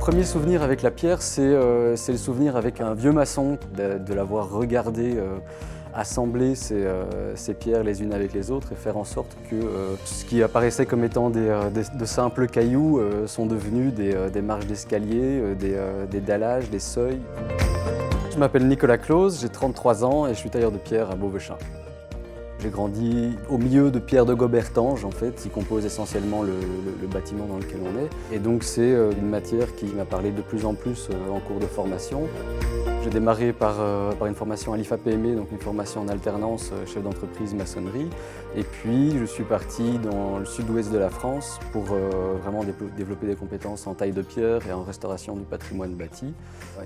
premier souvenir avec la pierre, c'est le souvenir avec un vieux maçon, de l'avoir regardé assembler ces pierres les unes avec les autres et faire en sorte que ce qui apparaissait comme étant de simples cailloux sont devenus des marches d'escalier, des dallages, des seuils. Je m'appelle Nicolas Claus, j'ai 33 ans et je suis tailleur de pierre à Beauvechain. J'ai grandi au milieu de pierres de Gobertange, en fait, qui composent essentiellement le bâtiment dans lequel on est. Et donc c'est une matière qui m'a parlé de plus en plus en cours de formation. J'ai démarré par une formation à l'IFA-PME, donc une formation en alternance chef d'entreprise maçonnerie. Et puis je suis parti dans le sud-ouest de la France pour vraiment développer des compétences en taille de pierre et en restauration du patrimoine bâti.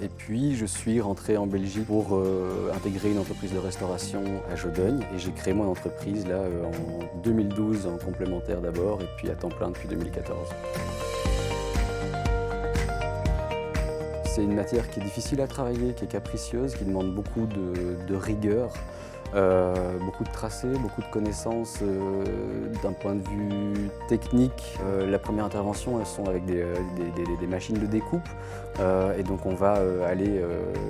Et puis je suis rentré en Belgique pour intégrer une entreprise de restauration à Jodogne. Et j'ai créé mon entreprise là en 2012 en complémentaire d'abord et puis à temps plein depuis 2014. C'est une matière qui est difficile à travailler, qui est capricieuse, qui demande beaucoup de rigueur, beaucoup de tracés, beaucoup de connaissances d'un point de vue technique. La première intervention, elles sont avec des machines de découpe et donc on va aller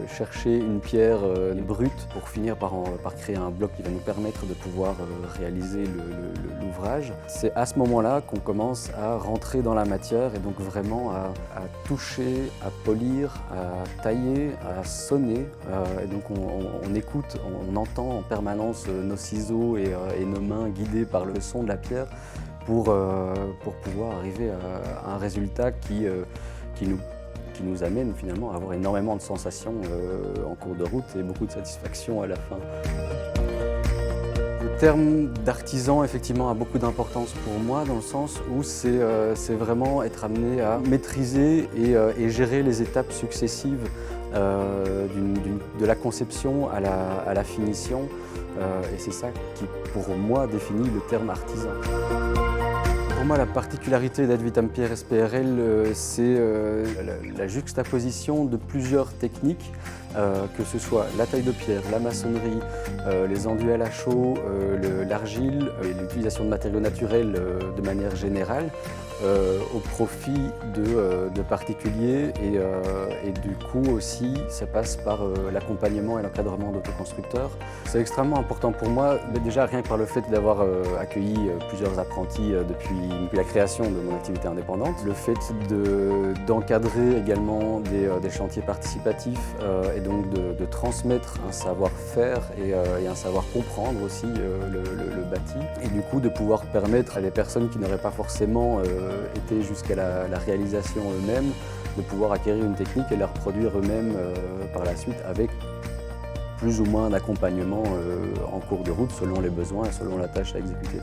chercher une pierre brute pour finir par créer un bloc qui va nous permettre de pouvoir réaliser l'ouvrage. C'est à ce moment-là qu'on commence à rentrer dans la matière et donc vraiment à toucher, à polir, à tailler, à sonner. Et donc on écoute, on entend en permanence nos ciseaux et nos mains guidées par le son de la pierre pour pouvoir arriver à un résultat qui nous amène finalement à avoir énormément de sensations en cours de route et beaucoup de satisfaction à la fin. Le terme d'artisan, effectivement, a beaucoup d'importance pour moi dans le sens où c'est vraiment être amené à maîtriser et gérer les étapes successives de la conception à la finition. Et c'est ça qui, pour moi, définit le terme artisan. Pour moi, la particularité d'Ad Vitam Pierre SPRL, c'est la juxtaposition de plusieurs techniques, que ce soit la taille de pierre, la maçonnerie, les enduits à la chaux, l'argile et l'utilisation de matériaux naturels de manière générale, au profit de particuliers et du coup aussi ça passe par l'accompagnement et l'encadrement d'autoconstructeurs. C'est extrêmement important pour moi, déjà rien que par le fait d'avoir accueilli plusieurs apprentis depuis la création de mon activité indépendante. Le fait d'encadrer également des chantiers participatifs et donc de transmettre un savoir-faire et un savoir-comprendre aussi le bâti. Et du coup de pouvoir permettre à des personnes qui n'auraient pas forcément été jusqu'à la réalisation eux-mêmes, de pouvoir acquérir une technique et la reproduire eux-mêmes par la suite avec plus ou moins d'accompagnement en cours de route selon les besoins et selon la tâche à exécuter.